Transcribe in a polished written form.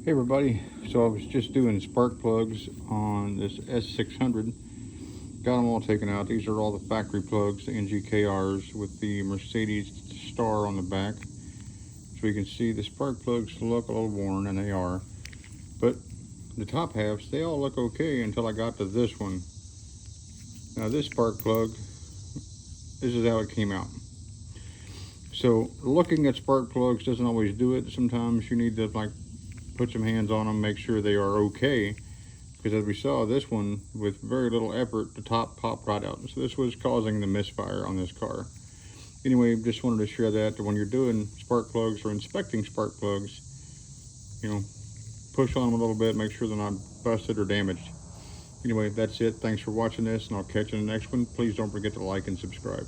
Hey everybody, so I was just doing spark plugs on this S600. Got them all taken out. These are all the factory plugs, the NGKRs with the Mercedes star on the back. So you can see the spark plugs look a little worn, and they are. But the top halves, they all look okay until I got to this one. Now this spark plug, this is how it came out. So looking at spark plugs doesn't always do it. Sometimes you need to put some hands on them, make sure they are okay. Because as we saw, this one, with very little effort, the top popped right out. So this was causing the misfire on this car. Anyway, just wanted to share that when you're doing spark plugs or inspecting spark plugs, push on them a little bit, make sure they're not busted or damaged. Anyway, that's it. Thanks for watching this, and I'll catch you in the next one. Please don't forget to like and subscribe.